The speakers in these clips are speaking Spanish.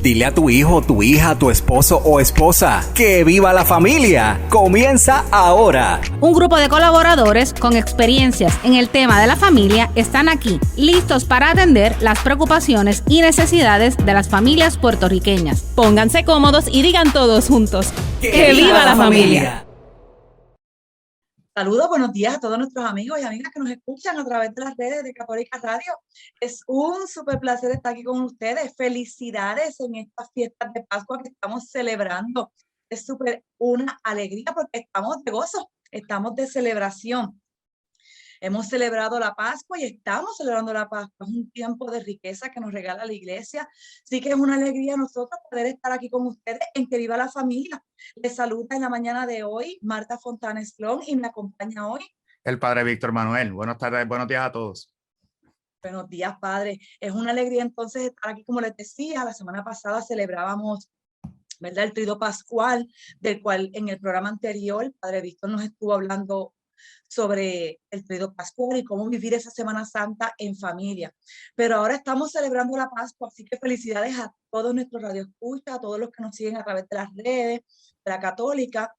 Dile a tu hijo, tu hija, tu esposo o esposa que viva la familia. Comienza ahora. Un grupo de colaboradores con experiencias en el tema de la familia están aquí, listos para atender las preocupaciones y necesidades de las familias puertorriqueñas. Pónganse cómodos y digan todos juntos: ¡Que viva la familia! Saludos, buenos días a todos nuestros amigos y amigas que nos escuchan a través de las redes de Católica Radio. Es un súper placer estar aquí con ustedes. Felicidades en estas fiestas de Pascua que estamos celebrando. Es súper una alegría porque estamos de gozo, estamos de celebración. Hemos celebrado la Pascua y estamos celebrando la Pascua. Es un tiempo de riqueza que nos regala la iglesia. Así que es una alegría a nosotros poder estar aquí con ustedes en Que Viva la Familia. Les saluda en la mañana de hoy Marta Fontanes Flon y me acompaña hoy el padre Víctor Manuel. Buenas tardes, buenos días a todos. Buenos días, padre. Es una alegría entonces estar aquí, como les decía. La semana pasada celebrábamos, ¿verdad?, el Trido Pascual, del cual en el programa anterior el padre Víctor nos estuvo hablando sobre el Trido Pascual y cómo vivir esa Semana Santa en familia. Pero ahora estamos celebrando la Pascua, así que felicidades a todos nuestros radioescuchas, a todos los que nos siguen a través de las redes, de la Católica,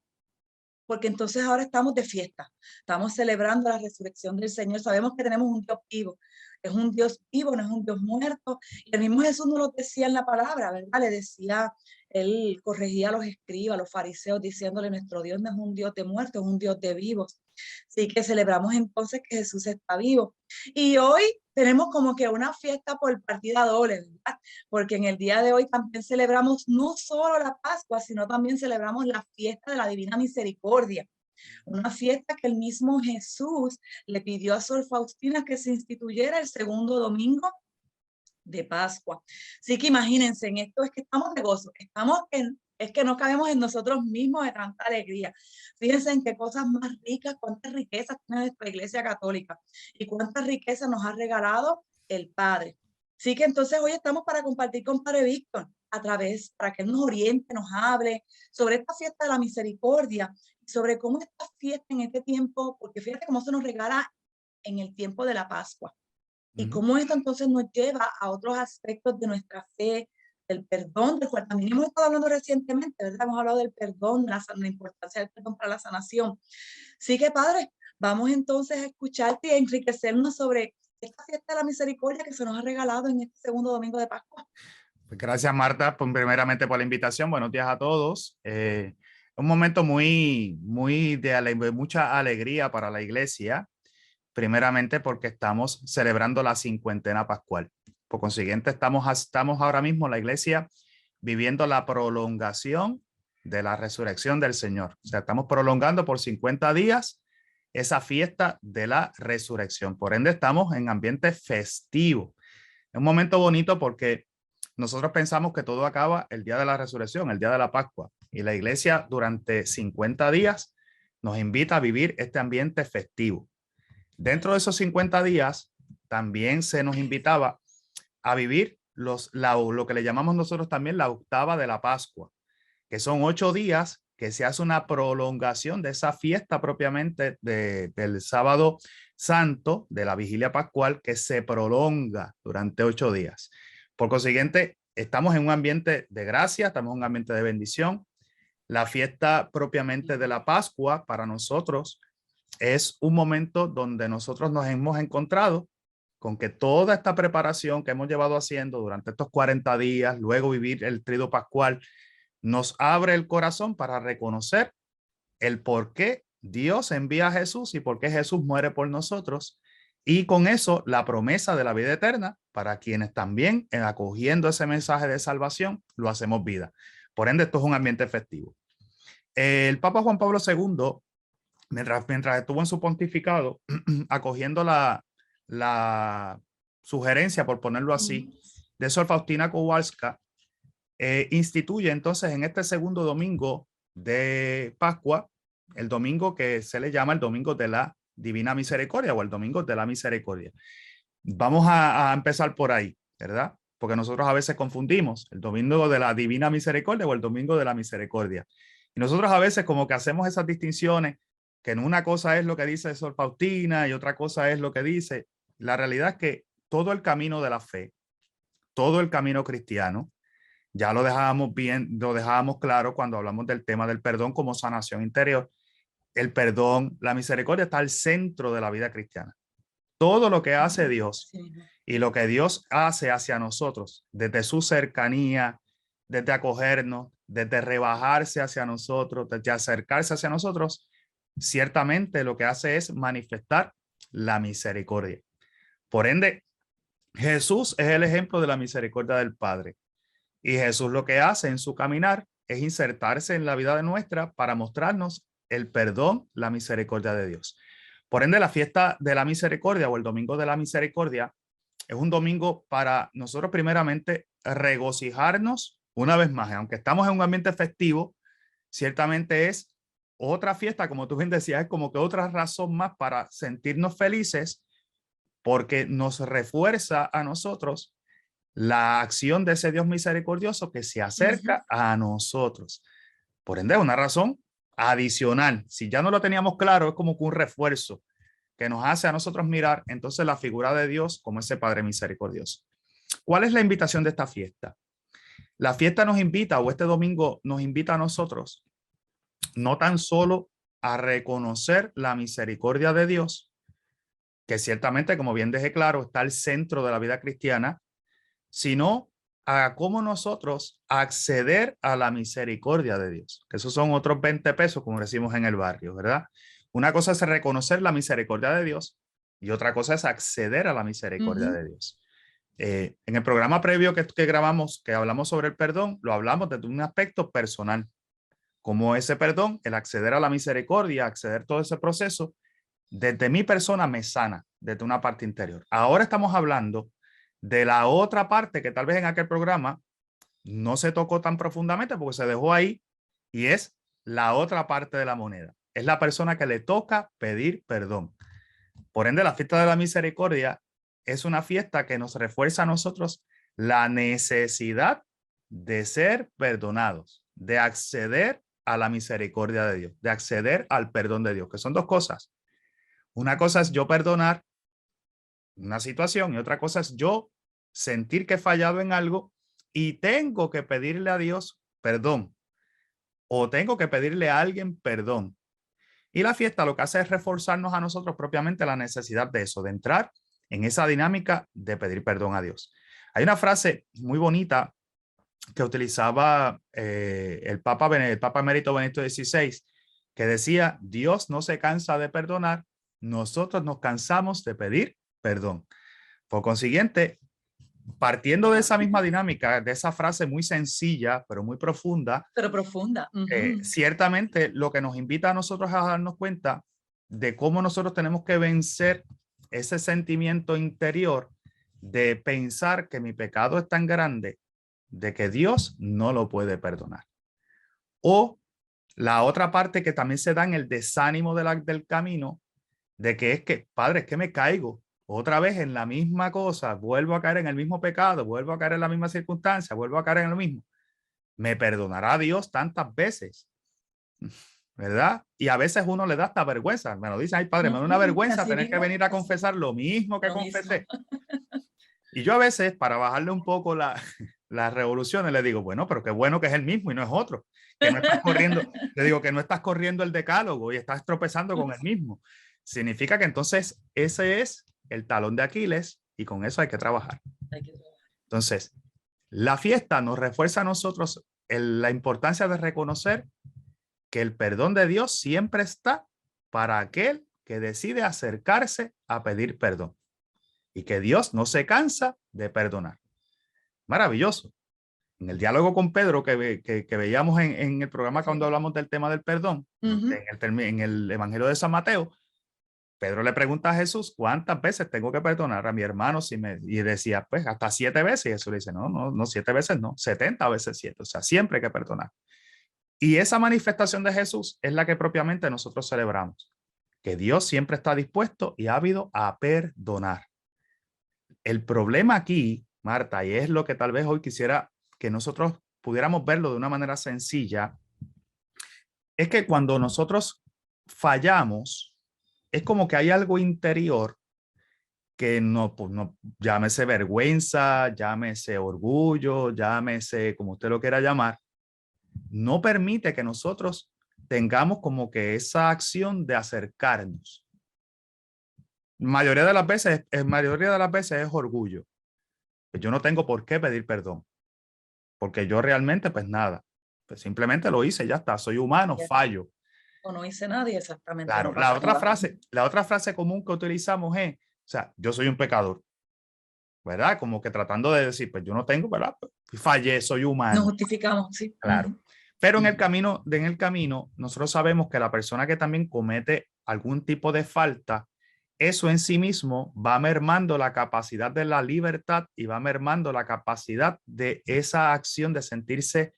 porque entonces ahora estamos de fiesta, estamos celebrando la resurrección del Señor. Sabemos que tenemos un Dios vivo, es un Dios vivo, no es un Dios muerto, y el mismo Jesús nos lo decía en la palabra, ¿verdad? Le decía, él corregía a los escribas, a los fariseos, diciéndole: nuestro Dios no es un Dios de muertos, es un Dios de vivos. Así que celebramos entonces que Jesús está vivo. Y hoy tenemos como que una fiesta por partida doble, ¿verdad? Porque en el día de hoy también celebramos no solo la Pascua, sino también celebramos la fiesta de la Divina Misericordia. Una fiesta que el mismo Jesús le pidió a Sor Faustina que se instituyera el segundo domingo de Pascua. Así que imagínense, en esto es que estamos de gozo, es que no cabemos en nosotros mismos de tanta alegría. Fíjense en qué cosas más ricas, cuántas riquezas tiene nuestra Iglesia Católica y cuántas riquezas nos ha regalado el Padre. Así que entonces hoy estamos para compartir con Padre Víctor para que él nos oriente, nos hable sobre esta fiesta de la misericordia, sobre cómo esta fiesta en este tiempo, porque fíjate cómo se nos regala en el tiempo de la Pascua. Y cómo esto entonces nos lleva a otros aspectos de nuestra fe, del perdón, del cual también hemos estado hablando recientemente, ¿verdad? Hemos hablado del perdón, de la importancia del perdón para la sanación. Así que, Padre, vamos entonces a escucharte y a enriquecernos sobre esta fiesta de la misericordia que se nos ha regalado en este segundo domingo de Pascua. Pues gracias, Marta, primeramente por la invitación. Buenos días a todos. Un momento muy de mucha alegría para la iglesia. Primeramente porque estamos celebrando la cincuentena pascual. Por consiguiente, estamos ahora mismo en la iglesia viviendo la prolongación de la resurrección del Señor. O sea, estamos prolongando por 50 días esa fiesta de la resurrección. Por ende, estamos en ambiente festivo. Es un momento bonito porque nosotros pensamos que todo acaba el día de la resurrección, el día de la Pascua. Y la iglesia durante 50 días nos invita a vivir este ambiente festivo. Dentro de esos 50 días, también se nos invitaba a vivir lo que le llamamos nosotros también la octava de la Pascua, que son 8 días que se hace una prolongación de esa fiesta propiamente del sábado santo, de la vigilia pascual, que se prolonga durante 8 días. Por consiguiente, estamos en un ambiente de gracia, estamos en un ambiente de bendición. La fiesta propiamente de la Pascua para nosotros es un momento donde nosotros nos hemos encontrado con que toda esta preparación que hemos llevado haciendo durante estos 40 días, luego vivir el Trido Pascual, nos abre el corazón para reconocer el por qué Dios envía a Jesús y por qué Jesús muere por nosotros. Y con eso, la promesa de la vida eterna para quienes también, acogiendo ese mensaje de salvación, lo hacemos vida. Por ende, esto es un ambiente festivo. El Papa Juan Pablo II, mientras estuvo en su pontificado, acogiendo la sugerencia, por ponerlo así, de Sor Faustina Kowalska, instituye entonces en este segundo domingo de Pascua, el domingo que se le llama el Domingo de la Divina Misericordia o el Domingo de la Misericordia. Vamos a empezar por ahí, ¿verdad? Porque nosotros a veces confundimos el Domingo de la Divina Misericordia o el Domingo de la Misericordia. Y nosotros a veces como que hacemos esas distinciones, que en una cosa es lo que dice Sor Faustina y otra cosa es lo que dice. La realidad es que todo el camino de la fe, todo el camino cristiano, Ya lo dejábamos bien, lo dejábamos claro cuando hablamos del tema del perdón como sanación interior. El perdón, la misericordia está al centro de la vida cristiana. Todo lo que hace Dios y lo que Dios hace hacia nosotros, desde su cercanía, desde acogernos, desde rebajarse hacia nosotros, desde acercarse hacia nosotros, ciertamente lo que hace es manifestar la misericordia. Por ende, Jesús es el ejemplo de la misericordia del Padre. Y Jesús lo que hace en su caminar es insertarse en la vida de nuestra para mostrarnos el perdón, la misericordia de Dios. Por ende, la fiesta de la misericordia o el domingo de la misericordia es un domingo para nosotros primeramente regocijarnos una vez más. Aunque estamos en un ambiente festivo, ciertamente es otra fiesta, como tú bien decías, es como que otra razón más para sentirnos felices porque nos refuerza a nosotros la acción de ese Dios misericordioso que se acerca a nosotros. Por ende, es una razón adicional. Si ya no lo teníamos claro, es como que un refuerzo que nos hace a nosotros mirar entonces la figura de Dios como ese Padre misericordioso. ¿Cuál es la invitación de esta fiesta? La fiesta nos invita, o este domingo nos invita a nosotros, no tan solo a reconocer la misericordia de Dios, que ciertamente, como bien dejé claro, está al centro de la vida cristiana, sino a cómo nosotros acceder a la misericordia de Dios, que esos son otros 20 pesos, como decimos en el barrio, ¿verdad? Una cosa es reconocer la misericordia de Dios y otra cosa es acceder a la misericordia de Dios. En el programa previo que grabamos, que hablamos sobre el perdón, lo hablamos desde un aspecto personal, como ese perdón, el acceder a la misericordia, acceder a todo ese proceso, desde mi persona me sana, desde una parte interior. Ahora estamos hablando de la otra parte que tal vez en aquel programa no se tocó tan profundamente porque se dejó ahí, y es la otra parte de la moneda. Es la persona que le toca pedir perdón. Por ende, la fiesta de la misericordia es una fiesta que nos refuerza a nosotros la necesidad de ser perdonados, de acceder a la misericordia de Dios, de acceder al perdón de Dios, que son dos cosas. Una cosa es yo perdonar una situación y otra cosa es yo sentir que he fallado en algo y tengo que pedirle a Dios perdón o tengo que pedirle a alguien perdón. Y la fiesta lo que hace es reforzarnos a nosotros propiamente la necesidad de eso, de entrar en esa dinámica de pedir perdón a Dios. Hay una frase muy bonita que utilizaba el Papa Emérito Benedicto XVI, que decía: Dios no se cansa de perdonar, nosotros nos cansamos de pedir perdón. Por consiguiente, partiendo de esa misma dinámica, de esa frase muy sencilla, pero muy profunda, ciertamente lo que nos invita a nosotros a darnos cuenta de cómo nosotros tenemos que vencer ese sentimiento interior de pensar que mi pecado es tan grande de que Dios no lo puede perdonar. O la otra parte que también se da en el desánimo del camino, de que es que, Padre, es que me caigo otra vez en la misma cosa, vuelvo a caer en el mismo pecado, vuelvo a caer en la misma circunstancia, vuelvo a caer en lo mismo. ¿Me perdonará Dios tantas veces? ¿Verdad? Y a veces uno le da hasta vergüenza. Me lo dice: ay, Padre, me da una vergüenza tener que venir a confesar lo mismo que confesé. Y yo a veces, para bajarle un poco las revoluciones, le digo: bueno, pero qué bueno que es el mismo y no es otro. Que no estás corriendo, le digo que no estás corriendo el decálogo y estás tropezando con el mismo. Significa que entonces ese es el talón de Aquiles y con eso hay que trabajar. Entonces, la fiesta nos refuerza a nosotros la importancia de reconocer que el perdón de Dios siempre está para aquel que decide acercarse a pedir perdón y que Dios no se cansa de perdonar. Maravilloso. En el diálogo con Pedro que veíamos en el programa cuando hablamos del tema del perdón, en el Evangelio de San Mateo, Pedro le pregunta a Jesús: ¿cuántas veces tengo que perdonar a mi hermano? Y decía: pues hasta 7 veces. Y Jesús le dice: no 7 veces, no, 70 veces 7. O sea, siempre hay que perdonar. Y esa manifestación de Jesús es la que propiamente nosotros celebramos, que Dios siempre está dispuesto y ávido a perdonar. El problema aquí, Marta, y es lo que tal vez hoy quisiera que nosotros pudiéramos verlo de una manera sencilla, es que cuando nosotros fallamos, es como que hay algo interior que no, pues no, llámese vergüenza, llámese orgullo, llámese como usted lo quiera llamar, no permite que nosotros tengamos como que esa acción de acercarnos. Mayoría de las veces es orgullo. Yo no tengo por qué pedir perdón, porque yo realmente pues nada, pues simplemente lo hice, ya está, soy humano, fallo. O no hice nada y exactamente. Claro, no pasa nada. la otra frase común que utilizamos es, o sea, yo soy un pecador, ¿verdad? Como que tratando de decir, pues yo no tengo, ¿verdad? Pues, fallé, soy humano. Nos justificamos, sí. Claro. Pero en el camino, nosotros sabemos que la persona que también comete algún tipo de falta, eso en sí mismo va mermando la capacidad de la libertad y va mermando la capacidad de esa acción de sentirse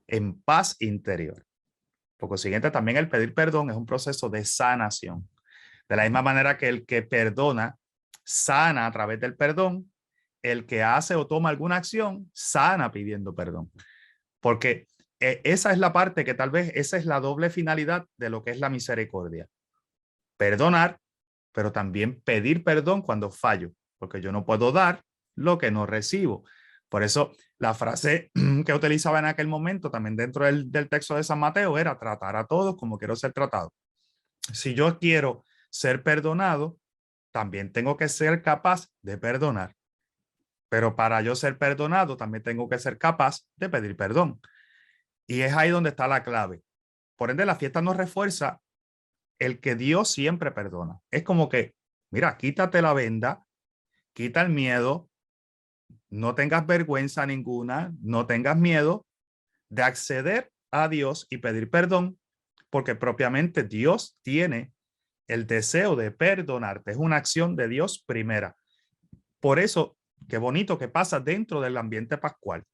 en paz interior. Por consiguiente, también el pedir perdón es un proceso de sanación. De la misma manera que el que perdona sana a través del perdón, el que hace o toma alguna acción sana pidiendo perdón. Porque esa es la parte que tal vez esa es la doble finalidad de lo que es la misericordia. Perdonar, pero también pedir perdón cuando fallo, porque yo no puedo dar lo que no recibo. Por eso la frase que utilizaba en aquel momento, también dentro del texto de San Mateo, era tratar a todos como quiero ser tratado. Si yo quiero ser perdonado, también tengo que ser capaz de perdonar. Pero para yo ser perdonado, también tengo que ser capaz de pedir perdón. Y es ahí donde está la clave. Por ende, la fiesta nos refuerza el que Dios siempre perdona. Es como que, mira, quítate la venda, quita el miedo, no tengas vergüenza ninguna, no tengas miedo de acceder a Dios y pedir perdón, porque propiamente Dios tiene el deseo de perdonarte. Es una acción de Dios primera. Por eso, qué bonito que pasa dentro del ambiente pascual.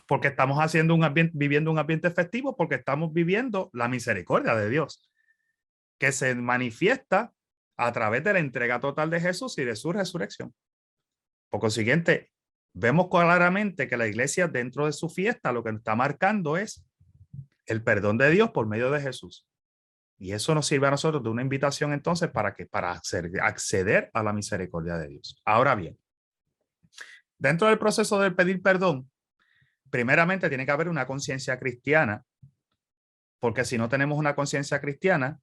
Porque estamos haciendo viviendo un ambiente festivo, porque estamos viviendo la misericordia de Dios, que se manifiesta a través de la entrega total de Jesús y de su resurrección. Por consiguiente, vemos claramente que la iglesia dentro de su fiesta lo que está marcando es el perdón de Dios por medio de Jesús. Y eso nos sirve a nosotros de una invitación entonces para acceder a la misericordia de Dios. Ahora bien, dentro del proceso de pedir perdón, primeramente tiene que haber una conciencia cristiana, porque si no tenemos una conciencia cristiana,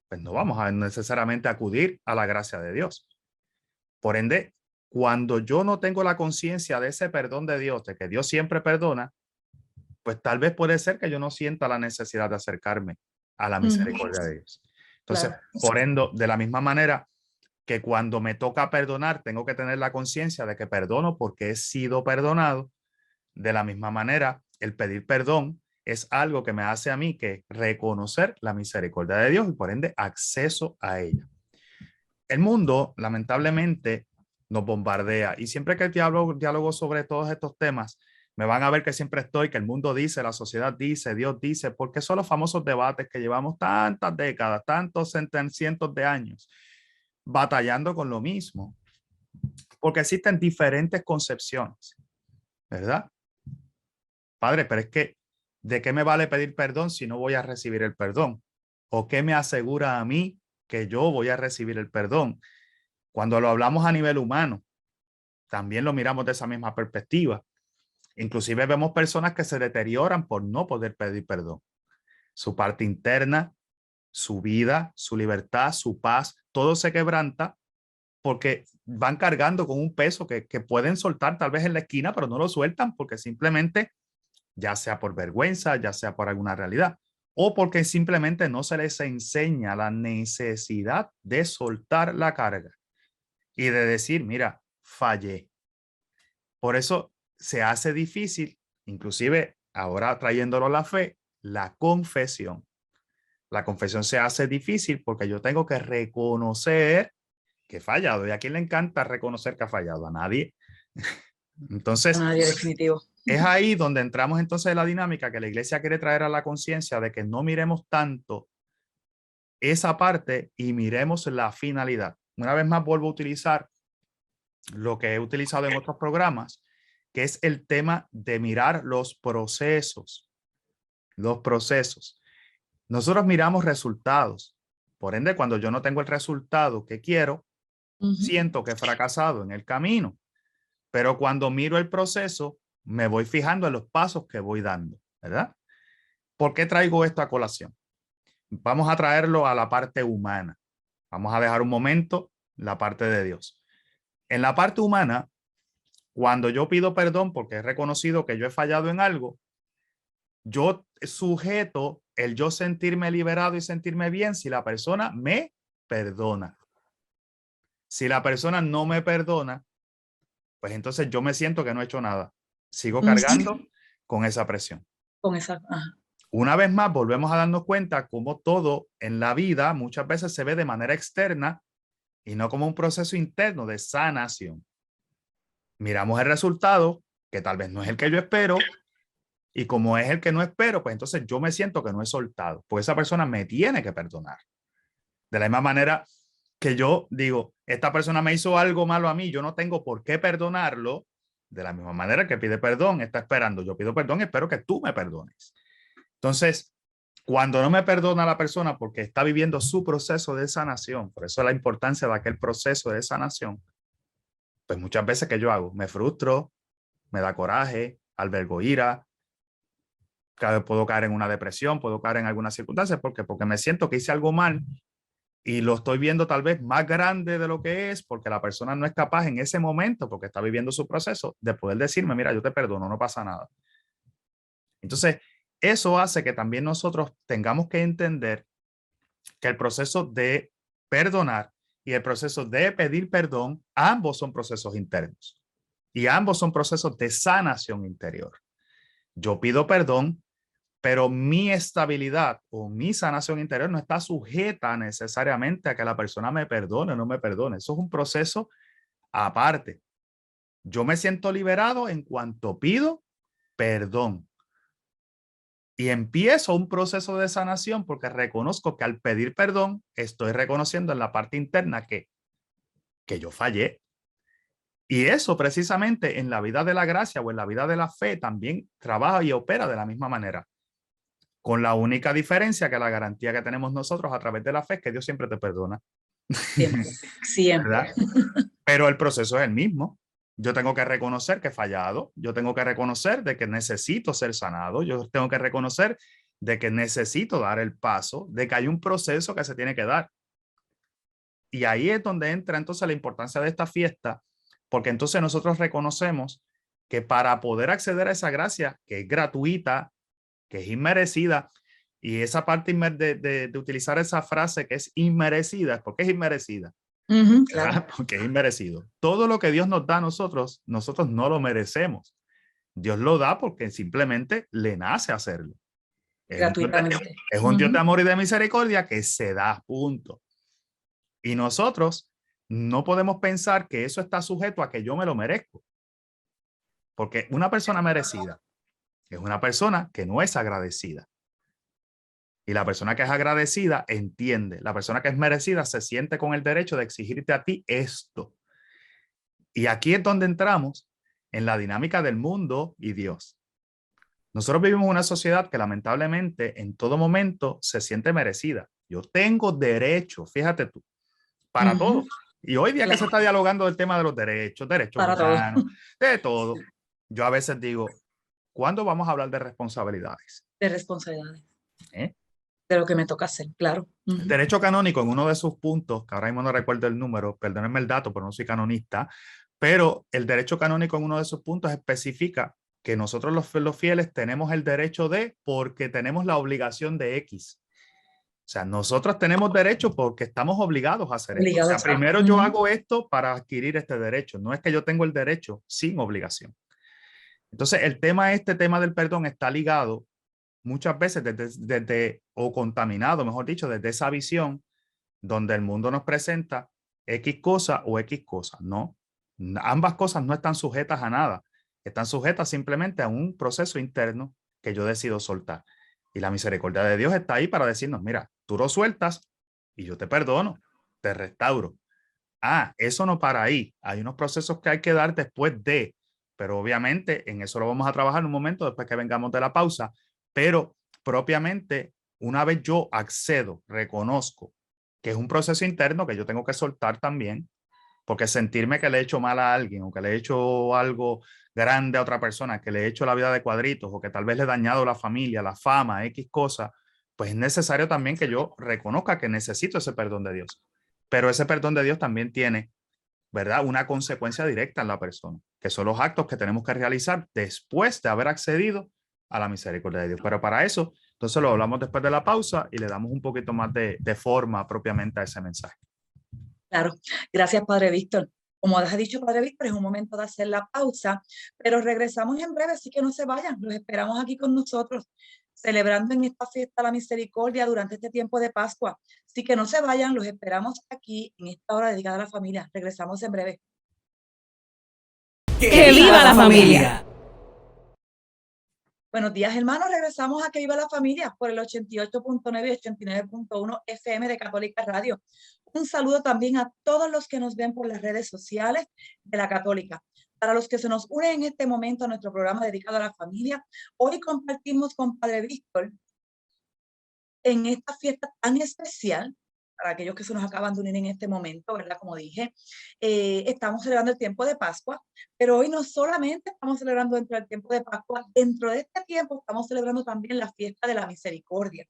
pues no vamos a necesariamente acudir a la gracia de Dios. Por ende, cuando yo no tengo la conciencia de ese perdón de Dios, de que Dios siempre perdona, pues tal vez puede ser que yo no sienta la necesidad de acercarme a la misericordia de Dios. Entonces, claro, por ende, de la misma manera que cuando me toca perdonar, tengo que tener la conciencia de que perdono porque he sido perdonado. De la misma manera, el pedir perdón es algo que me hace a mí que reconocer la misericordia de Dios y por ende acceso a ella. El mundo, lamentablemente, nos bombardea y siempre que diálogo sobre todos estos temas, me van a ver que siempre estoy, que el mundo dice, la sociedad dice, Dios dice, porque son los famosos debates que llevamos tantas décadas, tantos cientos de años, batallando con lo mismo, porque existen diferentes concepciones, ¿verdad? Padre, pero es que, ¿de qué me vale pedir perdón si no voy a recibir el perdón? ¿O qué me asegura a mí que yo voy a recibir el perdón? Cuando lo hablamos a nivel humano, también lo miramos de esa misma perspectiva. Inclusive vemos personas que se deterioran por no poder pedir perdón. Su parte interna, su vida, su libertad, su paz, todo se quebranta porque van cargando con un peso que pueden soltar tal vez en la esquina, pero no lo sueltan porque simplemente, ya sea por vergüenza, ya sea por alguna realidad, o porque simplemente no se les enseña la necesidad de soltar la carga y de decir, mira, fallé. Por eso se hace difícil, inclusive ahora trayéndolo a la fe, la confesión. La confesión se hace difícil porque yo tengo que reconocer que he fallado. ¿Y a quién le encanta reconocer que ha fallado? A nadie. Entonces, a nadie, definitivo. Es ahí donde entramos entonces en la dinámica que la iglesia quiere traer a la conciencia de que no miremos tanto esa parte y miremos la finalidad. Una vez más vuelvo a utilizar lo que he utilizado en otros programas, que es el tema de mirar los procesos. Los procesos. Nosotros miramos resultados. Por ende, cuando yo no tengo el resultado que quiero, siento que he fracasado en el camino, pero cuando miro el proceso, me voy fijando en los pasos que voy dando, ¿verdad? ¿Por qué traigo esto a colación? Vamos a traerlo a la parte humana. Vamos a dejar un momento la parte de Dios. En la parte humana, cuando yo pido perdón porque he reconocido que yo he fallado en algo, yo sujeto el yo sentirme liberado y sentirme bien si la persona me perdona. Si la persona no me perdona, pues entonces yo me siento que no he hecho nada. Sigo cargando con esa presión. Con esa, Una vez más, volvemos a darnos cuenta cómo todo en la vida muchas veces se ve de manera externa y no como un proceso interno de sanación. Miramos el resultado, que tal vez no es el que yo espero, y como es el que no espero, pues entonces yo me siento que no he soltado, pues esa persona me tiene que perdonar. De la misma manera que yo digo, esta persona me hizo algo malo a mí, yo no tengo por qué perdonarlo, de la misma manera que pide perdón, está esperando, yo pido perdón, espero que tú me perdones. Entonces, cuando no me perdona la persona porque está viviendo su proceso de sanación, por eso la importancia de aquel proceso de sanación, pues muchas veces que yo hago, me frustro, me da coraje, albergo ira, puedo caer en una depresión, puedo caer en algunas circunstancias, porque me siento que hice algo mal y lo estoy viendo tal vez más grande de lo que es, porque la persona no es capaz en ese momento, porque está viviendo su proceso, de poder decirme, mira, yo te perdono, no pasa nada. Entonces, eso hace que también nosotros tengamos que entender que el proceso de perdonar y el proceso de pedir perdón, ambos son procesos internos y ambos son procesos de sanación interior. Yo pido perdón, pero mi estabilidad o mi sanación interior no está sujeta necesariamente a que la persona me perdone o no me perdone. Eso es un proceso aparte. Yo me siento liberado en cuanto pido perdón. Y empiezo un proceso de sanación porque reconozco que al pedir perdón estoy reconociendo en la parte interna que yo fallé. Y eso precisamente en la vida de la gracia o en la vida de la fe también trabaja y opera de la misma manera. Con la única diferencia que la garantía que tenemos nosotros a través de la fe es que Dios siempre te perdona. siempre, siempre. Pero el proceso es el mismo. Yo tengo que reconocer que he fallado, yo tengo que reconocer de que necesito ser sanado, yo tengo que reconocer de que necesito dar el paso, de que hay un proceso que se tiene que dar. Y ahí es donde entra entonces la importancia de esta fiesta, porque entonces nosotros reconocemos que para poder acceder a esa gracia, que es gratuita, que es inmerecida, y esa parte de utilizar esa frase que es inmerecida, ¿por qué es inmerecida? Claro. Porque es inmerecido. Todo lo que Dios nos da a nosotros no lo merecemos. Dios lo da porque simplemente le nace hacerlo. Gratuitamente. Es un Dios de amor y de misericordia que se da, punto. Y nosotros no podemos pensar que eso está sujeto a que yo me lo merezco. Porque una persona merecida es una persona que no es agradecida. Y la persona que es agradecida entiende. La persona que es merecida se siente con el derecho de exigirte a ti esto. Y aquí es donde entramos en la dinámica del mundo y Dios. Nosotros vivimos en una sociedad que lamentablemente en todo momento se siente merecida. Yo tengo derecho, fíjate tú, para todo. Y hoy día que se está dialogando del tema de los derechos humanos, de todo. Yo a veces digo, ¿cuándo vamos a hablar de responsabilidades? De responsabilidades. De lo que me toca hacer, claro. El derecho canónico en uno de sus puntos, que ahora mismo no recuerdo el número, perdónenme el dato, pero no soy canonista, pero el derecho canónico en uno de sus puntos especifica que nosotros los fieles tenemos el derecho de porque tenemos la obligación de X. O sea, nosotros tenemos derecho porque estamos obligados a hacer esto. O sea, primero yo hago esto para adquirir este derecho. No es que yo tengo el derecho sin obligación. Entonces, este tema del perdón está ligado muchas veces o contaminado, mejor dicho, desde esa visión donde el mundo nos presenta X cosa o X cosa. No, ambas cosas no están sujetas a nada. Están sujetas simplemente a un proceso interno que yo decido soltar. Y la misericordia de Dios está ahí para decirnos, mira, tú lo sueltas y yo te perdono, te restauro. Eso no para ahí. Hay unos procesos que hay que dar después de, pero obviamente en eso lo vamos a trabajar en un momento después que vengamos de la pausa. Pero propiamente, una vez yo accedo, reconozco que es un proceso interno que yo tengo que soltar también, porque sentirme que le he hecho mal a alguien o que le he hecho algo grande a otra persona, que le he hecho la vida de cuadritos o que tal vez le he dañado la familia, la fama, X cosa, pues es necesario también que yo reconozca que necesito ese perdón de Dios. Pero ese perdón de Dios también tiene, ¿verdad?, una consecuencia directa en la persona, que son los actos que tenemos que realizar después de haber accedido a la misericordia de Dios. Pero para eso, entonces lo hablamos después de la pausa y le damos un poquito más de forma propiamente a ese mensaje. Claro, gracias, Padre Víctor. Como has dicho, Padre Víctor, es un momento de hacer la pausa, pero regresamos en breve, así que no se vayan. Los esperamos aquí con nosotros, celebrando en esta fiesta la misericordia durante este tiempo de Pascua. Así que no se vayan, los esperamos aquí en esta hora dedicada a la familia. Regresamos en breve. ¡Que viva la familia! Buenos días, hermanos. Regresamos a Que Viva la Familia por el 88.9 y 89.1 FM de Católica Radio. Un saludo también a todos los que nos ven por las redes sociales de la Católica. Para los que se nos unen en este momento a nuestro programa dedicado a la familia, hoy compartimos con Padre Víctor en esta fiesta tan especial, para aquellos que se nos acaban de unir en este momento, ¿verdad? Como dije, estamos celebrando el tiempo de Pascua, pero hoy no solamente estamos celebrando dentro del tiempo de Pascua, dentro de este tiempo estamos celebrando también la fiesta de la misericordia.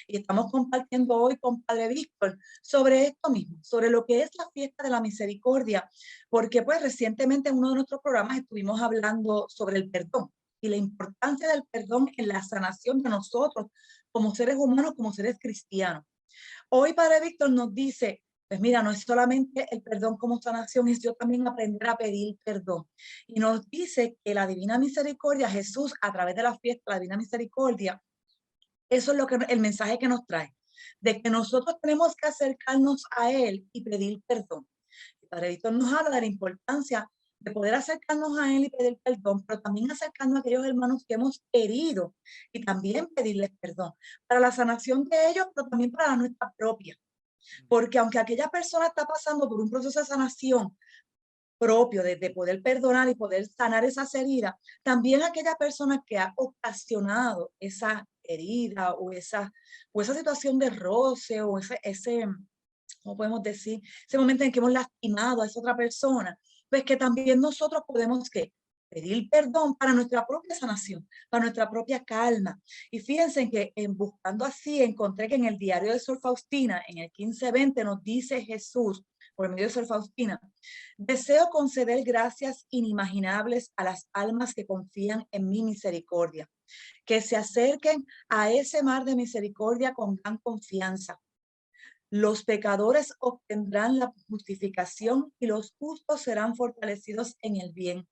Y estamos compartiendo hoy con Padre Víctor sobre esto mismo, sobre lo que es la fiesta de la misericordia, porque pues recientemente en uno de nuestros programas estuvimos hablando sobre el perdón y la importancia del perdón en la sanación de nosotros como seres humanos, como seres cristianos. Hoy Padre Víctor nos dice, pues mira, no es solamente el perdón como sanación, es yo también aprender a pedir perdón. Y nos dice que la divina misericordia, Jesús, a través de la fiesta, la divina misericordia, eso es lo que el mensaje que nos trae, de que nosotros tenemos que acercarnos a Él y pedir perdón. Y Padre Víctor nos habla de la importancia de poder acercarnos a Él y pedir perdón, pero también acercarnos a aquellos hermanos que hemos herido y también pedirles perdón para la sanación de ellos, pero también para la nuestra propia. Porque aunque aquella persona está pasando por un proceso de sanación propio, de poder perdonar y poder sanar esas heridas, también aquella persona que ha ocasionado esa herida o esa situación de roce o ese, ¿cómo podemos decir? Ese momento en que hemos lastimado a esa otra persona, pues que también nosotros podemos ¿qué? Pedir perdón para nuestra propia sanación, para nuestra propia calma. Y fíjense que buscando así encontré que en el diario de Sor Faustina, en el 1520, nos dice Jesús, por medio de Sor Faustina, deseo conceder gracias inimaginables a las almas que confían en mi misericordia, que se acerquen a ese mar de misericordia con gran confianza. Los pecadores obtendrán la justificación y los justos serán fortalecidos en el bien.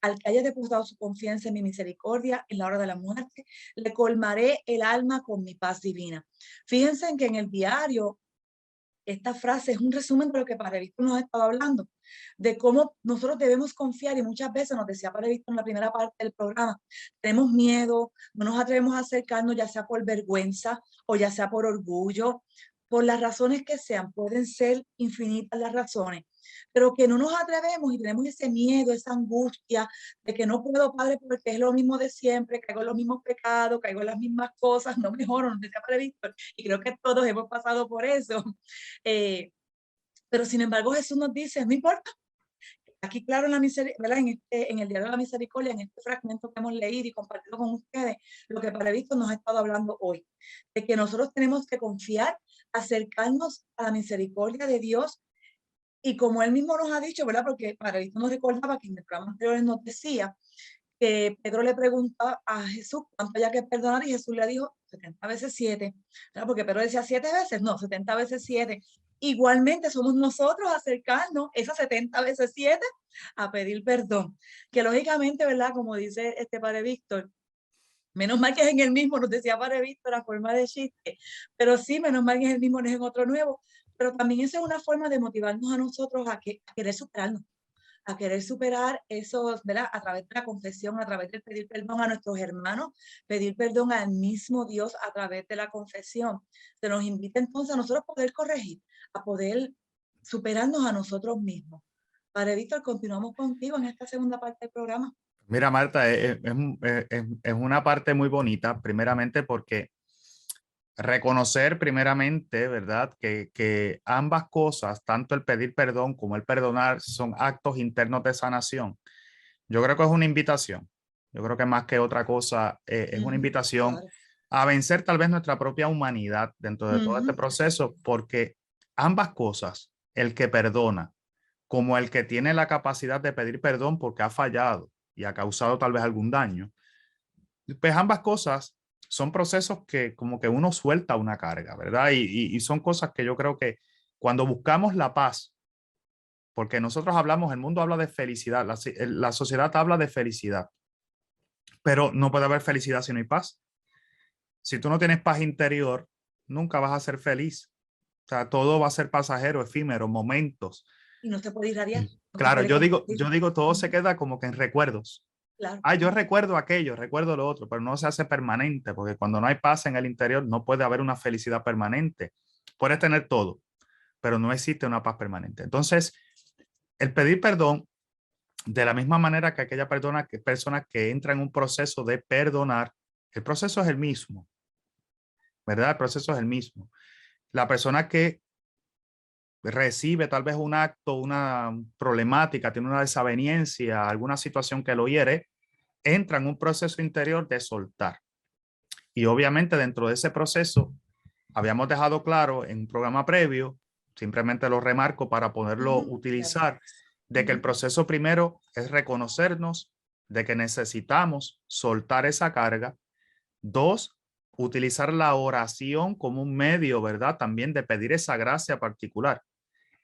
Al que haya depositado su confianza en mi misericordia en la hora de la muerte, le colmaré el alma con mi paz divina. Fíjense en que en el diario, esta frase es un resumen de lo que Padre Víctor nos ha estado hablando, de cómo nosotros debemos confiar, y muchas veces nos decía Padre Víctor en la primera parte del programa, tenemos miedo, no nos atrevemos a acercarnos, ya sea por vergüenza o ya sea por orgullo, por las razones que sean, pueden ser infinitas las razones, pero que no nos atrevemos y tenemos ese miedo, esa angustia de que no puedo, Padre, porque es lo mismo de siempre, caigo en los mismos pecados, caigo en las mismas cosas, no mejoro, no decía Padre Víctor, y creo que todos hemos pasado por eso. Pero sin embargo Jesús nos dice, no importa, aquí claro en la misericordia, en el diario de la misericordia, en este fragmento que hemos leído y compartido con ustedes, lo que Padre Víctor nos ha estado hablando hoy, de que nosotros tenemos que confiar, acercarnos a la misericordia de Dios, y como él mismo nos ha dicho, ¿verdad? Porque Padre Víctor nos recordaba que en el programa anterior nos decía que Pedro le preguntaba a Jesús cuánto había que perdonar y Jesús le dijo 70 veces 7, ¿verdad? Porque Pedro decía 7 veces, no, 70 veces 7. Igualmente somos nosotros acercarnos esas 70 veces 7 a pedir perdón, que lógicamente, ¿verdad? Como dice este Padre Víctor, menos mal que es en el mismo, nos decía Padre Víctor, a forma de chiste, pero sí, menos mal que es el mismo, no es en otro nuevo, pero también esa es una forma de motivarnos a nosotros a querer superarnos, a querer superar eso, ¿verdad? A través de la confesión, a través de pedir perdón a nuestros hermanos, pedir perdón al mismo Dios a través de la confesión. Se nos invita entonces a nosotros poder corregir, a poder superarnos a nosotros mismos. Padre Víctor, continuamos contigo en esta segunda parte del programa. Mira, Marta, es una parte muy bonita, primeramente porque reconocer primeramente, ¿verdad? Que ambas cosas, tanto el pedir perdón como el perdonar, son actos internos de sanación. Yo creo que es una invitación. Yo creo que más que otra cosa, es una invitación Claro. a vencer tal vez nuestra propia humanidad dentro de todo este proceso, porque ambas cosas, el que perdona como el que tiene la capacidad de pedir perdón porque ha fallado y ha causado tal vez algún daño, pues ambas cosas son procesos que como que uno suelta una carga, ¿verdad? Y son cosas que yo creo que cuando buscamos la paz, porque nosotros hablamos, el mundo habla de felicidad, la sociedad habla de felicidad, pero no puede haber felicidad si no hay paz. Si tú no tienes paz interior, nunca vas a ser feliz. O sea, todo va a ser pasajero, efímero, momentos. Y no se puede irradiar. No se Claro, puede compartir. yo digo, todo se queda como que en recuerdos. Claro. Ah, yo recuerdo aquello, recuerdo lo otro, pero no se hace permanente, porque cuando no hay paz en el interior, no puede haber una felicidad permanente. Puedes tener todo, pero no existe una paz permanente. Entonces, el pedir perdón, de la misma manera que aquella persona que entra en un proceso de perdonar, el proceso es el mismo, ¿verdad? El proceso es el mismo. La persona que recibe tal vez un acto, una problemática, tiene una desaveniencia, alguna situación que lo hiere, entra en un proceso interior de soltar. Y obviamente dentro de ese proceso, habíamos dejado claro en un programa previo, simplemente lo remarco para poderlo utilizar, de que el proceso primero es reconocernos de que necesitamos soltar esa carga. 2, utilizar la oración como un medio, ¿verdad? También de pedir esa gracia particular.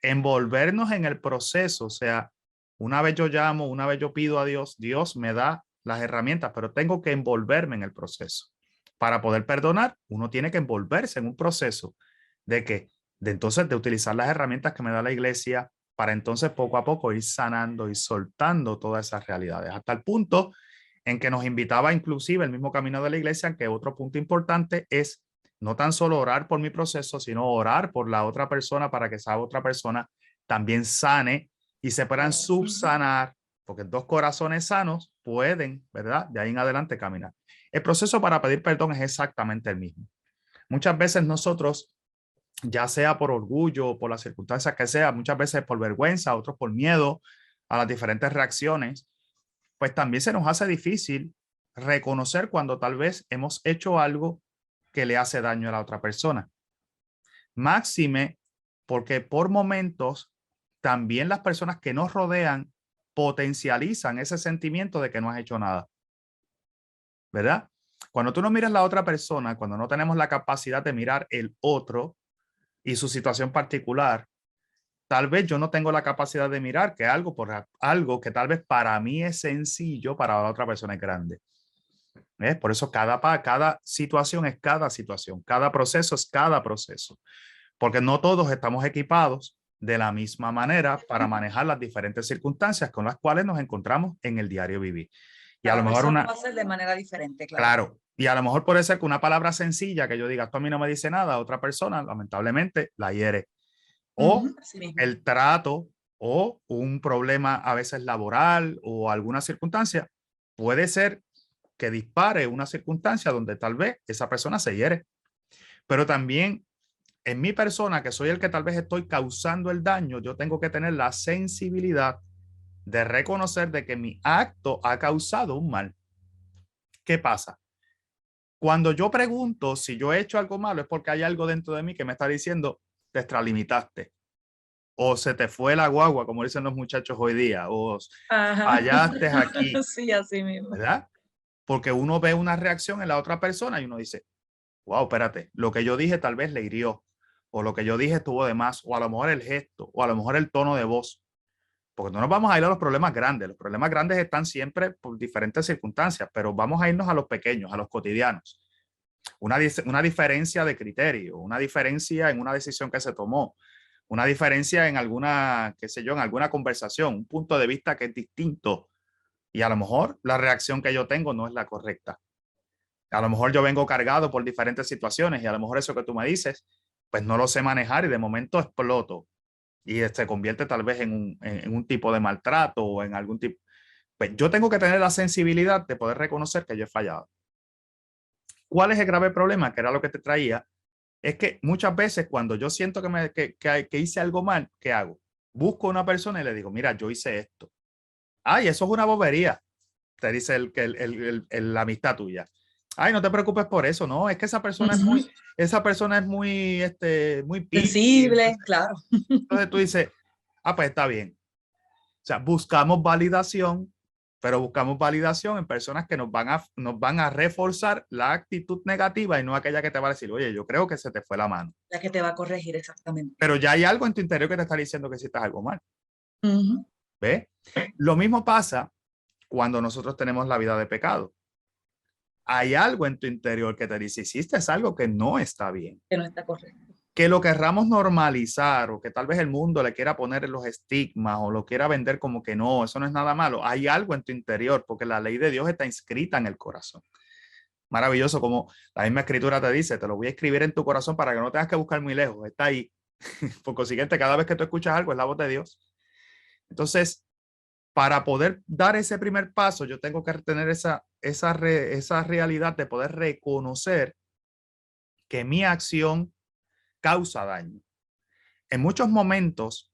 Envolvernos en el proceso, o sea, una vez yo llamo, una vez yo pido a Dios, Dios me da las herramientas, pero tengo que envolverme en el proceso. Para poder perdonar, uno tiene que envolverse en un proceso de que, de entonces, de utilizar las herramientas que me da la iglesia para entonces poco a poco ir sanando y soltando todas esas realidades, hasta el punto en que nos invitaba inclusive el mismo camino de la iglesia, que otro punto importante es no tan solo orar por mi proceso, sino orar por la otra persona para que esa otra persona también sane y se puedan subsanar, porque 2 corazones sanos pueden, ¿verdad? De ahí en adelante caminar. El proceso para pedir perdón es exactamente el mismo. Muchas veces nosotros, ya sea por orgullo o por las circunstancias que sea, muchas veces por vergüenza, otros por miedo a las diferentes reacciones, pues también se nos hace difícil reconocer cuando tal vez hemos hecho algo que le hace daño a la otra persona. Máxime porque por momentos también las personas que nos rodean potencializan ese sentimiento de que no has hecho nada. ¿Verdad? Cuando tú no miras la otra persona, cuando no tenemos la capacidad de mirar el otro y su situación particular, tal vez yo no tengo la capacidad de mirar que algo que tal vez para mí es sencillo, para la otra persona es grande. ¿Ves? Por eso cada situación es cada situación, cada proceso es cada proceso, porque no todos estamos equipados de la misma manera para manejar las diferentes circunstancias con las cuales nos encontramos en el diario vivir. Y a lo mejor va a ser de manera diferente, claro. Claro, y a lo mejor puede ser que una palabra sencilla que yo diga, esto a mí no me dice nada, a otra persona lamentablemente la hiere. O el trato o un problema a veces laboral o alguna circunstancia puede ser que dispare una circunstancia donde tal vez esa persona se hiere. Pero también en mi persona, que soy el que tal vez estoy causando el daño, yo tengo que tener la sensibilidad de reconocer de que mi acto ha causado un mal. ¿Qué pasa? Cuando yo pregunto si yo he hecho algo malo es porque hay algo dentro de mí que me está diciendo te extralimitaste o se te fue la guagua, como dicen los muchachos hoy día, o fallaste aquí. Sí, así mismo. ¿Verdad? Porque uno ve una reacción en la otra persona y uno dice, wow, espérate, lo que yo dije tal vez le hirió, o lo que yo dije estuvo de más, o a lo mejor el gesto, o a lo mejor el tono de voz. Porque no nos vamos a ir a los problemas grandes. Los problemas grandes están siempre por diferentes circunstancias, pero vamos a irnos a los pequeños, a los cotidianos. Una diferencia de criterio, una diferencia en una decisión que se tomó, una diferencia en alguna, qué sé yo, en alguna conversación, un punto de vista que es distinto. Y a lo mejor la reacción que yo tengo no es la correcta. A lo mejor yo vengo cargado por diferentes situaciones y a lo mejor eso que tú me dices, pues no lo sé manejar y de momento exploto. Y se convierte tal vez en un tipo de maltrato o en algún tipo. Pues yo tengo que tener la sensibilidad de poder reconocer que yo he fallado. ¿Cuál es el grave problema? Que era lo que te traía Es que muchas veces cuando yo siento que hice algo mal, ¿qué hago? Busco a una persona y le digo, mira, yo hice esto. Ay, eso es una bobería, te dice la amistad tuya. Ay, no te preocupes por eso, no, es que esa persona es muy sensible, claro. Entonces tú dices, pues está bien. O sea, buscamos validación, pero buscamos validación en personas que nos van a reforzar la actitud negativa y no aquella que te va a decir, oye, yo creo que se te fue la mano. La que te va a corregir, exactamente. Pero ya hay algo en tu interior que te está diciendo que hiciste algo mal. Uh-huh. ¿Ves? Lo mismo pasa cuando nosotros tenemos la vida de pecado. Hay algo en tu interior que te dice, hiciste algo que no está bien. Que no está correcto. Que lo querramos normalizar o que tal vez el mundo le quiera poner los estigmas o lo quiera vender como que no, eso no es nada malo. Hay algo en tu interior porque la ley de Dios está inscrita en el corazón. Maravilloso, como la misma escritura te dice, te lo voy a escribir en tu corazón para que no tengas que buscar muy lejos, está ahí. Por consiguiente, cada vez que tú escuchas algo es la voz de Dios. Entonces, para poder dar ese primer paso, yo tengo que tener esa realidad de poder reconocer que mi acción causa daño. En muchos momentos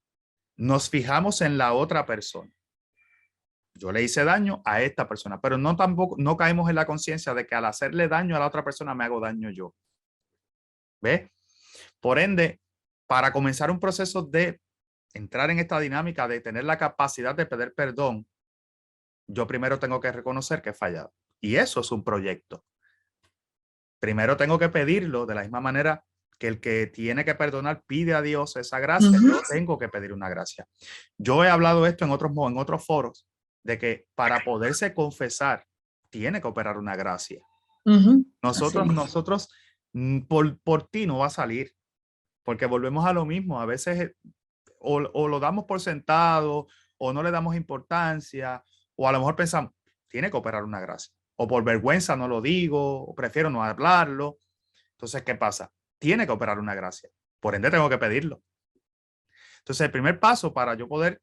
nos fijamos en la otra persona. Yo le hice daño a esta persona, pero no caemos en la conciencia de que al hacerle daño a la otra persona me hago daño yo. ¿Ves? Por ende, para comenzar un proceso de entrar en esta dinámica de tener la capacidad de pedir perdón, yo primero tengo que reconocer que he fallado. Y eso es un proyecto. Primero tengo que pedirlo de la misma manera que el que tiene que perdonar pide a Dios esa gracia. Yo tengo que pedir una gracia. Yo he hablado esto en otros foros, de que para poderse confesar tiene que operar una gracia. Nosotros por ti no va a salir, porque volvemos a lo mismo. A veces o lo damos por sentado, o no le damos importancia, o a lo mejor pensamos, tiene que operar una gracia. O por vergüenza no lo digo, o prefiero no hablarlo. Entonces, ¿qué pasa? Tiene que operar una gracia. Por ende, tengo que pedirlo. Entonces, el primer paso para yo poder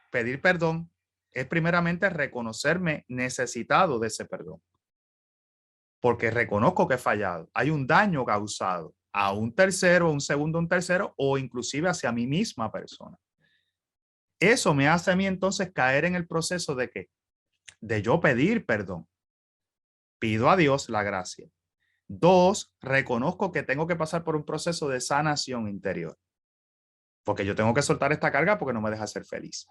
pedir perdón es primeramente reconocerme necesitado de ese perdón. Porque reconozco que he fallado. Hay un daño causado a un tercero, a un segundo, a un tercero, o inclusive hacia mi misma persona. Eso me hace a mí entonces caer en el proceso de yo pedir perdón. Pido a Dios la gracia. 2, reconozco que tengo que pasar por un proceso de sanación interior. Porque yo tengo que soltar esta carga porque no me deja ser feliz.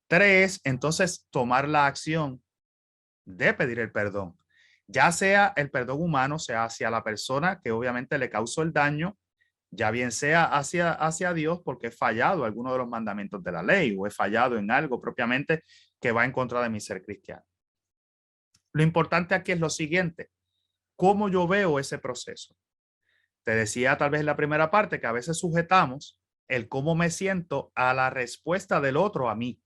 3, entonces tomar la acción de pedir el perdón. Ya sea el perdón humano, sea hacia la persona que obviamente le causó el daño, ya bien sea hacia Dios porque he fallado alguno de los mandamientos de la ley o he fallado en algo propiamente que va en contra de mi ser cristiano. Lo importante aquí es lo siguiente. ¿Cómo yo veo ese proceso? Te decía tal vez en la primera parte que a veces sujetamos el cómo me siento a la respuesta del otro a mí.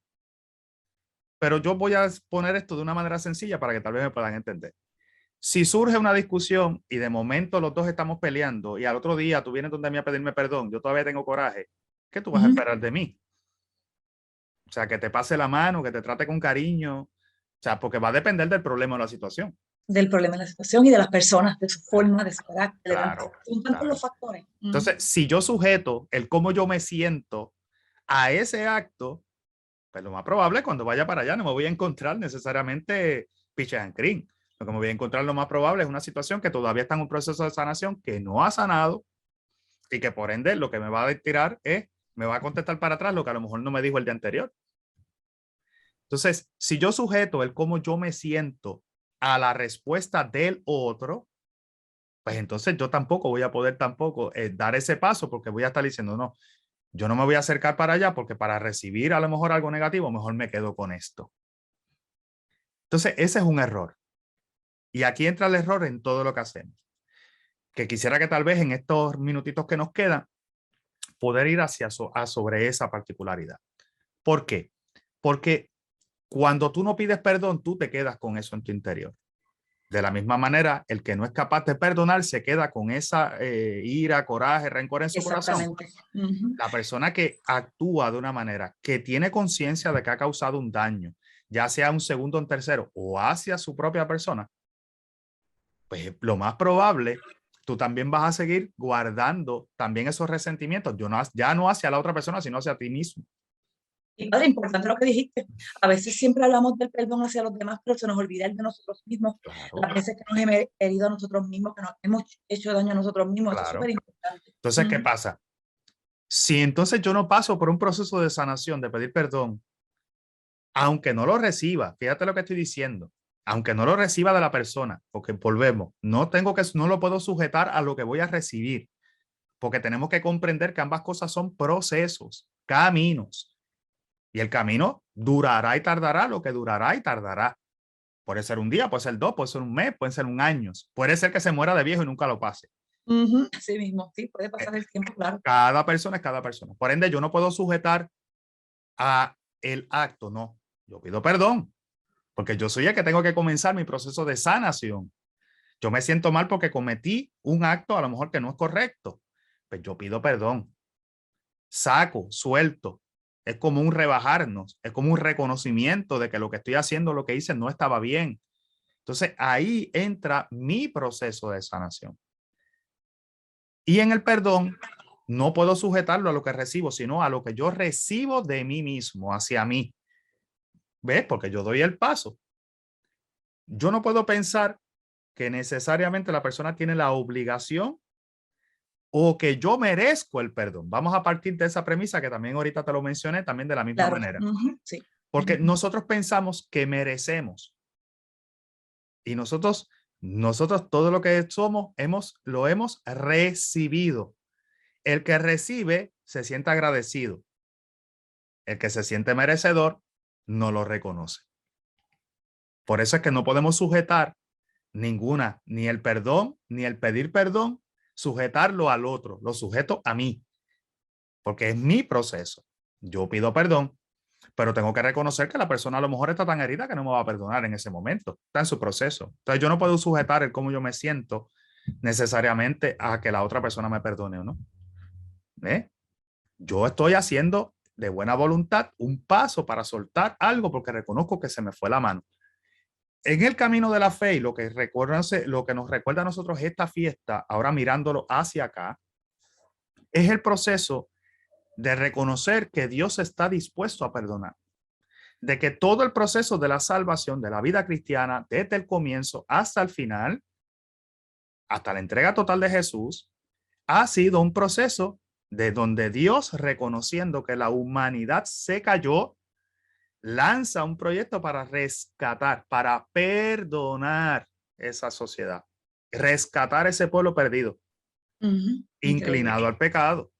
Pero yo voy a poner esto de una manera sencilla para que tal vez me puedan entender. Si surge una discusión y de momento los dos estamos peleando y al otro día tú vienes donde mí a pedirme perdón, yo todavía tengo coraje, ¿qué tú vas a esperar de mí? O sea, que te pase la mano, que te trate con cariño, o sea, porque va a depender del problema o la situación. Del problema de la situación y de las personas, de su forma, de su carácter. Claro, Son tantos los factores. Entonces, si yo sujeto el cómo yo me siento a ese acto, pues lo más probable cuando vaya para allá no me voy a encontrar necesariamente peaches and cream. Lo que me voy a encontrar lo más probable es una situación que todavía está en un proceso de sanación que no ha sanado y que por ende lo que me va a tirar me va a contestar para atrás lo que a lo mejor no me dijo el día anterior. Entonces, si yo sujeto el cómo yo me siento a la respuesta del otro, pues entonces yo tampoco voy a poder dar ese paso porque voy a estar diciendo, no, yo no me voy a acercar para allá porque para recibir a lo mejor algo negativo, mejor me quedo con esto. Entonces, ese es un error. Y aquí entra el error en todo lo que hacemos. Que quisiera que tal vez en estos minutitos que nos quedan, poder ir sobre esa particularidad. ¿Por qué? Porque cuando tú no pides perdón, tú te quedas con eso en tu interior. De la misma manera, el que no es capaz de perdonar se queda con esa ira, coraje, rencor en su corazón. La persona que actúa de una manera que tiene conciencia de que ha causado un daño, ya sea un segundo o un tercero o hacia su propia persona, pues lo más probable tú también vas a seguir guardando también esos resentimientos, ya no hacia la otra persona, sino hacia ti mismo. Y padre, importante lo que dijiste. A veces siempre hablamos del perdón hacia los demás, pero se nos olvida el de nosotros mismos. Claro. Las veces que nos hemos herido a nosotros mismos, que nos hemos hecho daño a nosotros mismos, eso es Claro. súper importante. Entonces, ¿qué pasa? Si entonces yo no paso por un proceso de sanación, de pedir perdón, aunque no lo reciba, fíjate lo que estoy diciendo, aunque no lo reciba de la persona, porque volvemos, no lo puedo sujetar a lo que voy a recibir, porque tenemos que comprender que ambas cosas son procesos, caminos, y el camino durará y tardará lo que durará y tardará. Puede ser un día, puede ser 2, puede ser un mes, puede ser un año, puede ser que se muera de viejo y nunca lo pase. Así mismo, sí, puede pasar el tiempo, claro. Cada persona es cada persona. Por ende, yo no puedo sujetar a el acto, no. Yo pido perdón, porque yo soy el que tengo que comenzar mi proceso de sanación. Yo me siento mal porque cometí un acto a lo mejor que no es correcto. Pues yo pido perdón. Saco, suelto. Es como un rebajarnos, es como un reconocimiento de que lo que estoy haciendo, lo que hice no estaba bien. Entonces ahí entra mi proceso de sanación. Y en el perdón no puedo sujetarlo a lo que recibo, sino a lo que yo recibo de mí mismo, hacia mí. ¿Ves? Porque yo doy el paso. Yo no puedo pensar que necesariamente la persona tiene la obligación o que yo merezco el perdón. Vamos a partir de esa premisa que también ahorita te lo mencioné, también de la misma manera. Sí. Porque nosotros pensamos que merecemos. Y nosotros todo lo que somos, lo hemos recibido. El que recibe se siente agradecido. El que se siente merecedor no lo reconoce. Por eso es que no podemos sujetar ninguna, ni el perdón, ni el pedir perdón, sujetarlo al otro. Lo sujeto a mí, porque es mi proceso. Yo pido perdón, pero tengo que reconocer que la persona a lo mejor está tan herida que no me va a perdonar en ese momento. Está en su proceso. Entonces yo no puedo sujetar el cómo yo me siento necesariamente a que la otra persona me perdone o no. Yo estoy haciendo de buena voluntad un paso para soltar algo porque reconozco que se me fue la mano. En el camino de la fe y lo que nos recuerda a nosotros esta fiesta, ahora mirándolo hacia acá, es el proceso de reconocer que Dios está dispuesto a perdonar. De que todo el proceso de la salvación de la vida cristiana, desde el comienzo hasta el final, hasta la entrega total de Jesús, ha sido un proceso de donde Dios, reconociendo que la humanidad se cayó, lanza un proyecto para rescatar, para perdonar esa sociedad, rescatar ese pueblo perdido, inclinado al pecado,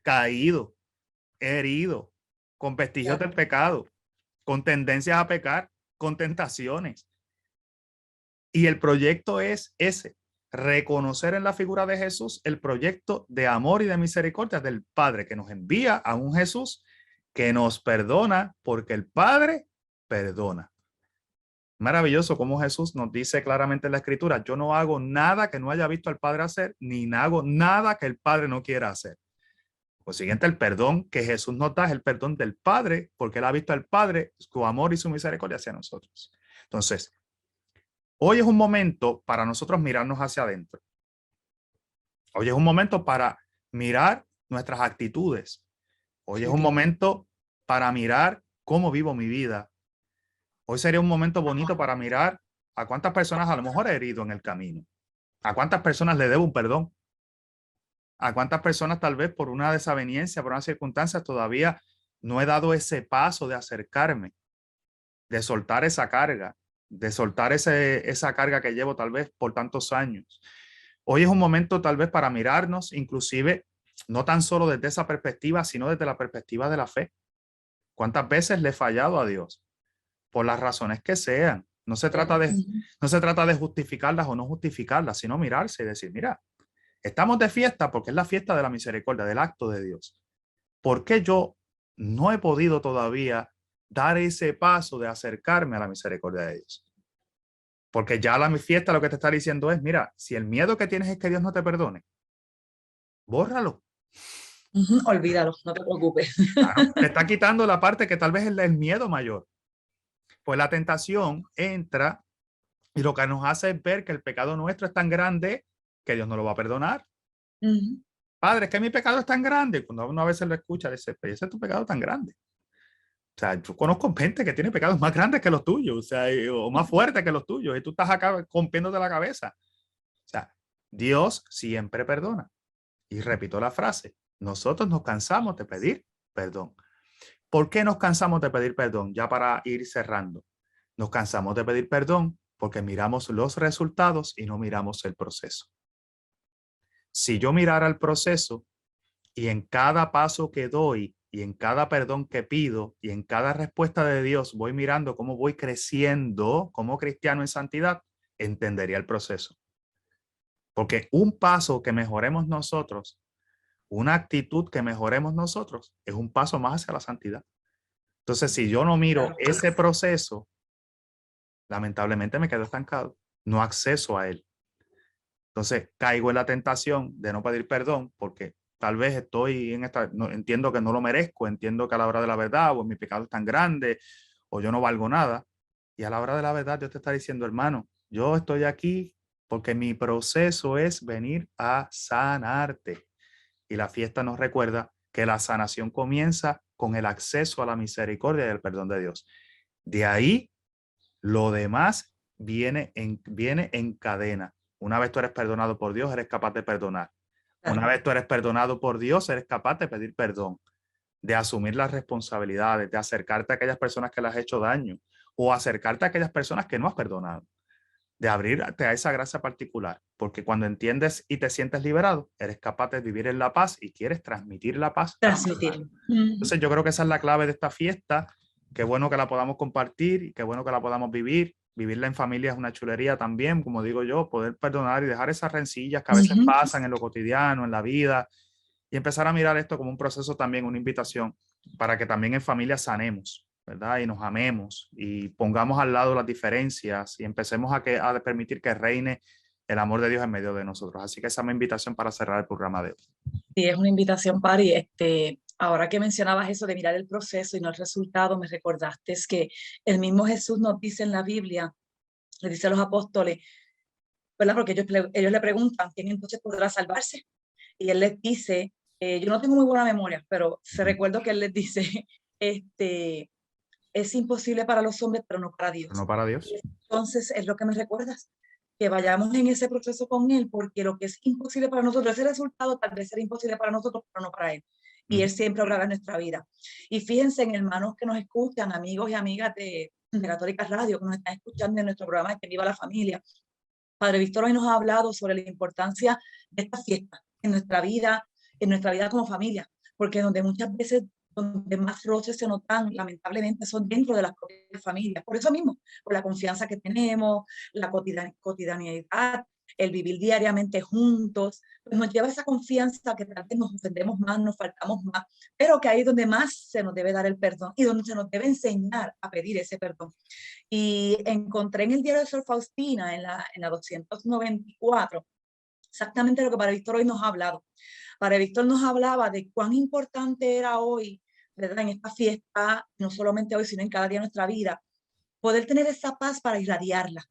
caído, herido, con vestigios del pecado, con tendencias a pecar, con tentaciones. Y el proyecto es ese, reconocer en la figura de Jesús el proyecto de amor y de misericordia del Padre que nos envía a un Jesús que nos perdona porque el Padre perdona. Maravilloso como Jesús nos dice claramente en la Escritura, yo no hago nada que no haya visto al Padre hacer, ni hago nada que el Padre no quiera hacer. Por siguiente, el perdón que Jesús nos da es el perdón del Padre, porque él ha visto al Padre, su amor y su misericordia hacia nosotros. Entonces, hoy es un momento para nosotros mirarnos hacia adentro. Hoy es un momento para mirar nuestras actitudes. Hoy es un momento para mirar cómo vivo mi vida. Hoy sería un momento bonito para mirar a cuántas personas a lo mejor he herido en el camino. A cuántas personas le debo un perdón. A cuántas personas tal vez por una desaveniencia, por una circunstancia, todavía no he dado ese paso de acercarme, de soltar esa carga, de soltar esa carga que llevo tal vez por tantos años. Hoy es un momento tal vez para mirarnos, inclusive no tan solo desde esa perspectiva, sino desde la perspectiva de la fe. ¿Cuántas veces le he fallado a Dios? Por las razones que sean. No se trata de justificarlas o no justificarlas, sino mirarse y decir, mira, estamos de fiesta porque es la fiesta de la misericordia, del acto de Dios. ¿Por qué yo no he podido todavía dar ese paso de acercarme a la misericordia de Dios? Porque ya la fiesta lo que te está diciendo es, mira, si el miedo que tienes es que Dios no te perdone, bórralo. Olvídalo, no te preocupes. Claro, te está quitando la parte que tal vez es el miedo mayor. Pues la tentación entra y lo que nos hace es ver que el pecado nuestro es tan grande que Dios no lo va a perdonar. Ujú. Padre, es que mi pecado es tan grande. Cuando uno a veces lo escucha, dice, pero ese es tu pecado tan grande. O sea, yo conozco gente que tiene pecados más grandes que los tuyos, o sea, o más fuertes que los tuyos, y tú estás acá rompiéndote la cabeza. O sea, Dios siempre perdona. Y repito la frase, nosotros nos cansamos de pedir perdón. ¿Por qué nos cansamos de pedir perdón? Ya para ir cerrando. Nos cansamos de pedir perdón porque miramos los resultados y no miramos el proceso. Si yo mirara el proceso y en cada paso que doy y en cada perdón que pido y en cada respuesta de Dios voy mirando cómo voy creciendo como cristiano en santidad, entendería el proceso. Porque un paso que mejoremos nosotros, una actitud que mejoremos nosotros, es un paso más hacia la santidad. Entonces, si yo no miro ese proceso, lamentablemente me quedo estancado, no acceso a él. Entonces, caigo en la tentación de no pedir perdón porque tal vez estoy en esta, no, entiendo que no lo merezco, entiendo que a la hora de la verdad, o mi pecado es tan grande, o yo no valgo nada. Y a la hora de la verdad, Dios te está diciendo, hermano, yo estoy aquí porque mi proceso es venir a sanarte. Y la fiesta nos recuerda que la sanación comienza con el acceso a la misericordia y el perdón de Dios. De ahí, lo demás viene en cadena. Una vez tú eres perdonado por Dios, eres capaz de perdonar. Una vez tú eres perdonado por Dios, eres capaz de pedir perdón, de asumir las responsabilidades, de acercarte a aquellas personas que le has hecho daño o acercarte a aquellas personas que no has perdonado, de abrirte a esa gracia particular, porque cuando entiendes y te sientes liberado, eres capaz de vivir en la paz y quieres transmitir la paz. Transmitir. Entonces yo creo que esa es la clave de esta fiesta. Qué bueno que la podamos compartir y qué bueno que la podamos vivir. Vivirla en familia es una chulería también, como digo yo, poder perdonar y dejar esas rencillas que a veces pasan en lo cotidiano, en la vida, y empezar a mirar esto como un proceso también, una invitación para que también en familia sanemos, ¿verdad? Y nos amemos y pongamos al lado las diferencias y empecemos a permitir que reine el amor de Dios en medio de nosotros. Así que esa es mi invitación para cerrar el programa de hoy. Sí, es una invitación, Pari. Ahora que mencionabas eso de mirar el proceso y no el resultado, me recordaste que el mismo Jesús nos dice en la Biblia, le dice a los apóstoles, ¿verdad? Porque ellos le preguntan, ¿quién entonces podrá salvarse? Y él les dice, yo no tengo muy buena memoria, pero se recuerdo que él les dice, es imposible para los hombres, pero no para Dios. Pero no para Dios. Entonces, es lo que me recuerdas, que vayamos en ese proceso con él, porque lo que es imposible para nosotros, ese resultado tal vez será imposible para nosotros, pero no para él. Y él siempre obrará en nuestra vida. Y fíjense, en hermanos que nos escuchan, amigos y amigas de Católica Radio, que nos están escuchando en nuestro programa de Que Viva la Familia, Padre Víctor hoy nos ha hablado sobre la importancia de esta fiesta en nuestra vida como familia, porque donde muchas veces donde más roces se notan, lamentablemente, son dentro de las propias familias. Por eso mismo, por la confianza que tenemos, la cotidianidad, el vivir diariamente juntos, pues nos lleva a esa confianza que tal vez nos ofendemos más, nos faltamos más, pero que ahí es donde más se nos debe dar el perdón y donde se nos debe enseñar a pedir ese perdón. Y encontré en el diario de Sor Faustina, en la 294, exactamente lo que Padre Víctor hoy nos ha hablado. Padre Víctor nos hablaba de cuán importante era hoy, ¿verdad? En esta fiesta, no solamente hoy, sino en cada día de nuestra vida, poder tener esa paz para irradiarla,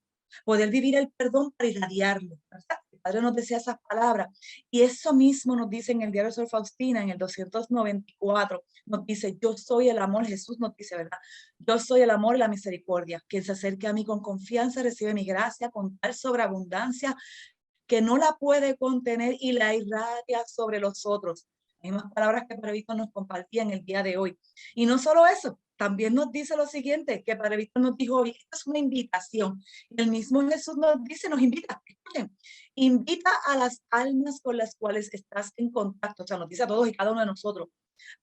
poder vivir el perdón para irradiarlo, ¿verdad? El Padre nos decía esas palabras, y eso mismo nos dice en el diario de Sor Faustina, en el 294, nos dice, yo soy el amor, Jesús nos dice, ¿verdad? Yo soy el amor y la misericordia, quien se acerque a mí con confianza recibe mi gracia, con tal sobreabundancia, que no la puede contener y la irradia sobre los otros. Hay más palabras que Padre Víctor nos compartía en el día de hoy. Y no solo eso, también nos dice lo siguiente, que Padre Víctor nos dijo hoy, esto es una invitación. El mismo Jesús nos dice, nos invita, escuchen, invita a las almas con las cuales estás en contacto, o sea, nos dice a todos y cada uno de nosotros,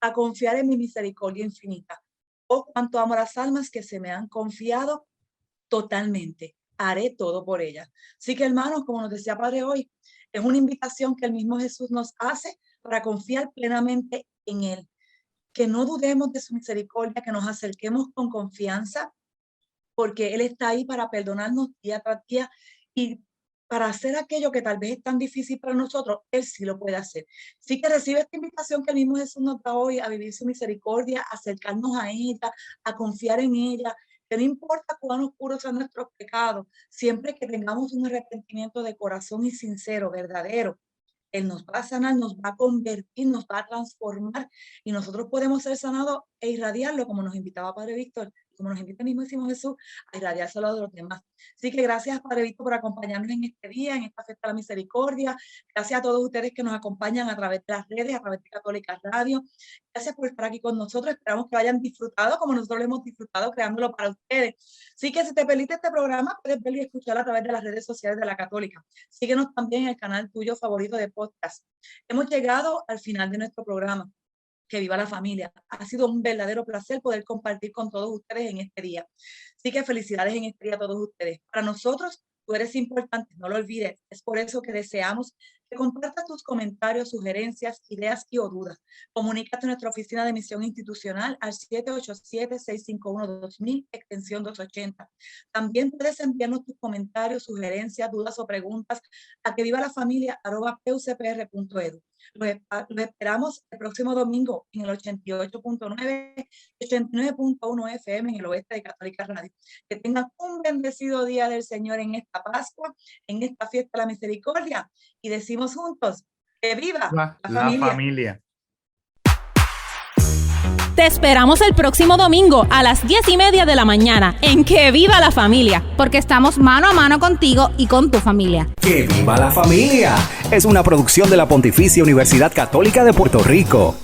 a confiar en mi misericordia infinita. Oh, cuánto amo a las almas que se me han confiado totalmente. Haré todo por ellas. Así que, hermanos, como nos decía Padre hoy, es una invitación que el mismo Jesús nos hace para confiar plenamente en Él. Que no dudemos de su misericordia, que nos acerquemos con confianza, porque Él está ahí para perdonarnos día tras día y para hacer aquello que tal vez es tan difícil para nosotros, Él sí lo puede hacer. Así que recibe esta invitación que el mismo Jesús nos da hoy a vivir su misericordia, a acercarnos a ella, a confiar en ella, que no importa cuán oscuros sean nuestros pecados, siempre que tengamos un arrepentimiento de corazón y sincero, verdadero, Él nos va a sanar, nos va a convertir, nos va a transformar y nosotros podemos ser sanados e irradiarlo como nos invitaba Padre Víctor, como nos invita el mismísimo Jesús a irradiárselo a los demás. Así que gracias, Padre Víctor, por acompañarnos en este día, en esta fiesta de la misericordia. Gracias a todos ustedes que nos acompañan a través de las redes, a través de Católica Radio. Gracias por estar aquí con nosotros. Esperamos que lo hayan disfrutado como nosotros lo hemos disfrutado creándolo para ustedes. Así que si te perdiste este programa, puedes verlo y escucharlo a través de las redes sociales de la Católica. Síguenos también en el canal tuyo favorito de podcast. Hemos llegado al final de nuestro programa. Que viva la familia. Ha sido un verdadero placer poder compartir con todos ustedes en este día. Así que felicidades en este día a todos ustedes. Para nosotros, tú eres importante, no lo olvides. Es por eso que deseamos que compartas tus comentarios, sugerencias, ideas y o dudas. Comunícate a nuestra oficina de misión institucional al 787-651-2000, extensión 280. También puedes enviarnos tus comentarios, sugerencias, dudas o preguntas a quevivalafamilia@pucpr.edu. Los esperamos el próximo domingo en el 88.9 y 89.1 FM en el oeste de Católica Radio. Que tengan un bendecido día del Señor en esta Pascua, en esta fiesta de la misericordia, y decimos juntos, ¡que viva la familia! Te esperamos el próximo domingo a las 10:30 de la mañana en Que Viva la Familia. Porque estamos mano a mano contigo y con tu familia. ¡Que viva la familia! Es una producción de la Pontificia Universidad Católica de Puerto Rico.